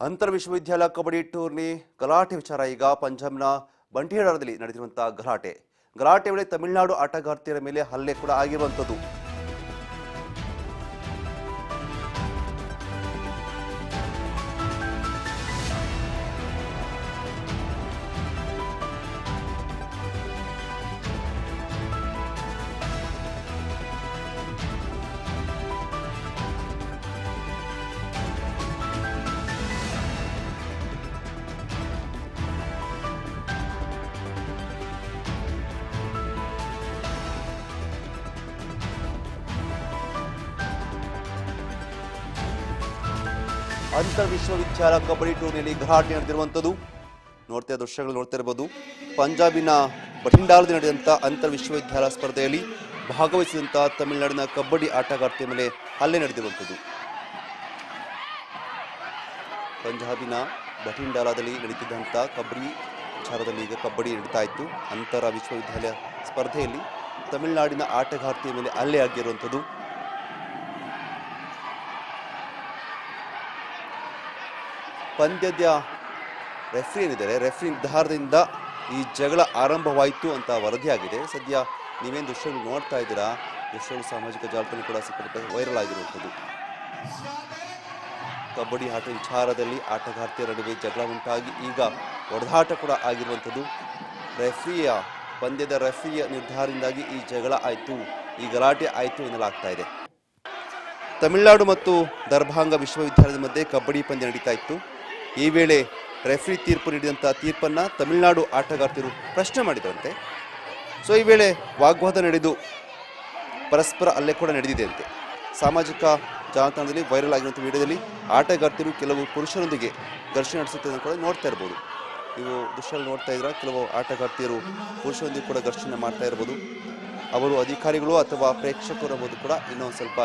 ಅಂತರ ವಿಶ್ವವಿದ್ಯಾಲಯ ಕಬಡ್ಡಿ ಟೂರ್ನಿ ಗಲಾಟೆ ವಿಚಾರ ಈಗ ಪಂಜಾಬ್ನ ಬಂಟಿಯಾಡದಲ್ಲಿ ನಡೆದಿರುವಂತಹ ಗಲಾಟೆ ವೇಳೆ ತಮಿಳುನಾಡು ಆಟಗಾರ್ತಿಯರ ಮೇಲೆ ಹಲ್ಲೆ ಕೂಡ ಆಗಿರುವಂತದ್ದು. ಅಂತರ ವಿಶ್ವವಿದ್ಯಾಲಯ ಕಬಡ್ಡಿ ಟೂರ್ನಿಯಲ್ಲಿ ಗಲಾಟೆ ನಡೆದಿರುವಂಥದ್ದು ದೃಶ್ಯಗಳು ನೋಡ್ತಾ ಇರಬಹುದು. ಪಂಜಾಬಿನ ಬಠಿಂಡಾದಲ್ಲಿ ನಡೆದಂಥ ಅಂತರ ವಿಶ್ವವಿದ್ಯಾಲಯ ಸ್ಪರ್ಧೆಯಲ್ಲಿ ಭಾಗವಹಿಸಿದಂಥ ತಮಿಳುನಾಡಿನ ಕಬಡ್ಡಿ ಆಟಗಾರ್ತಿಯ ಮೇಲೆ ಹಲ್ಲೆ ನಡೆದಿರುವಂಥದ್ದು. ಪಂಜಾಬಿನ ಬಠಿಂಡಾಲದಲ್ಲಿ ನಡೀತಿದ್ದಂಥ ಕಬಡ್ಡಿ ವಿಚಾರದಲ್ಲಿ ಈಗ ಕಬಡ್ಡಿ ನಡೀತಾ ಇತ್ತು. ಅಂತರ ವಿಶ್ವವಿದ್ಯಾಲಯ ಸ್ಪರ್ಧೆಯಲ್ಲಿ ತಮಿಳುನಾಡಿನ ಆಟಗಾರ್ತಿಯ ಮೇಲೆ ಹಲ್ಲೆ ಆಗಿರುವಂಥದ್ದು. ಪಂದ್ಯದ ರೆಫ್ರಿ ಏನಿದ್ದಾರೆ, ರೆಫ್ರಿ ನಿರ್ಧಾರದಿಂದ ಈ ಜಗಳ ಆರಂಭವಾಯಿತು ಅಂತ ವರದಿಯಾಗಿದೆ. ಸದ್ಯ ನೀವೇನು ದೃಶ್ಯಗಳು ನೋಡ್ತಾ ಇದ್ದೀರಾ, ದೃಶ್ಯಗಳು ಸಾಮಾಜಿಕ ಜಾಲತಾಣ ಕೂಡ ಸಿಕ್ಕಾಪಟ್ಟೆ ವೈರಲ್ ಆಗಿರುವಂಥದ್ದು. ಕಬಡ್ಡಿ ಆಟ ವಿಚಾರದಲ್ಲಿ ಆಟಗಾರ್ತಿಯರ ನಡುವೆ ಜಗಳ ಉಂಟಾಗಿ ಈಗ ಹೊಡೆದಾಟ ಕೂಡ ಆಗಿರುವಂಥದ್ದು. ಪಂದ್ಯದ ರೆಫ್ರಿಯ ನಿರ್ಧಾರದಿಂದಾಗಿ ಈ ಜಗಳ ಆಯಿತು, ಈ ಗಲಾಟೆ ಆಯಿತು ಎನ್ನಲಾಗ್ತಾ ಇದೆ. ತಮಿಳುನಾಡು ಮತ್ತು ದರ್ಭಾಂಗ ವಿಶ್ವವಿದ್ಯಾಲಯದ ಮಧ್ಯೆ ಕಬಡ್ಡಿ ಪಂದ್ಯ ನಡೀತಾ ಇತ್ತು. ಈ ವೇಳೆ ರೆಫ್ರಿ ತೀರ್ಪು ನೀಡಿದಂಥ ತೀರ್ಪನ್ನು ತಮಿಳುನಾಡು ಆಟಗಾರ್ತಿಯರು ಪ್ರಶ್ನೆ ಮಾಡಿದರಂತೆ. ಸೊ ಈ ವೇಳೆ ವಾಗ್ವಾದ ನಡೆದು ಪರಸ್ಪರ ಹಲ್ಲೆ ಕೂಡ ನಡೆದಿದೆ ಅಂತೆ. ಸಾಮಾಜಿಕ ಜಾಲತಾಣದಲ್ಲಿ ವೈರಲ್ ಆಗಿರುವಂಥ ವಿಡಿಯೋದಲ್ಲಿ ಆಟಗಾರ್ತಿಯರು ಕೆಲವು ಪುರುಷರೊಂದಿಗೆ ಘರ್ಷಣೆ ನಡೆಸುತ್ತದೆ ಕೂಡ ನೋಡ್ತಾ ಇರ್ಬೋದು. ನೀವು ದೃಶ್ಯದಲ್ಲಿ ನೋಡ್ತಾ ಇದ್ದೀರಾ, ಕೆಲವು ಆಟಗಾರ್ತಿಯರು ಪುರುಷರೊಂದಿಗೆ ಕೂಡ ಘರ್ಷಣೆ ಮಾಡ್ತಾ ಇರ್ಬೋದು. ಅವರು ಅಧಿಕಾರಿಗಳು ಅಥವಾ ಪ್ರೇಕ್ಷಕರು ಅನ್ನೋದು ಕೂಡ ಇನ್ನೊಂದು ಸ್ವಲ್ಪ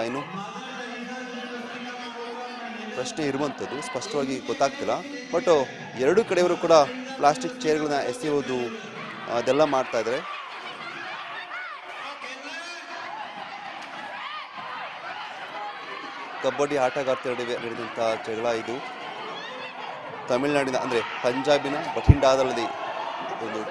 ಪ್ರಶ್ನೆ ಇರುವಂಥದ್ದು ಸ್ಪಷ್ಟವಾಗಿ ಗೊತ್ತಾಗ್ತಿಲ್ಲ. ಬಟ್ ಎರಡೂ ಕಡೆಯವರು ಕೂಡ ಪ್ಲಾಸ್ಟಿಕ್ ಚೇರ್ಗಳನ್ನ ಎಸೆಯುವುದು ಅದೆಲ್ಲ ಮಾಡ್ತಾ ಇದ್ದಾರೆ. ಕಬಡ್ಡಿ ಆಟಗಾರ್ತಿಯರ ನಡುವೆ ನಡೆದಂಥ ಜಗಳ ಇದು. ತಮಿಳುನಾಡಿನ ಅಂದರೆ ಪಂಜಾಬಿನ ಬಠಿಂಡಾದಲ್ಲಿ ಒಂದು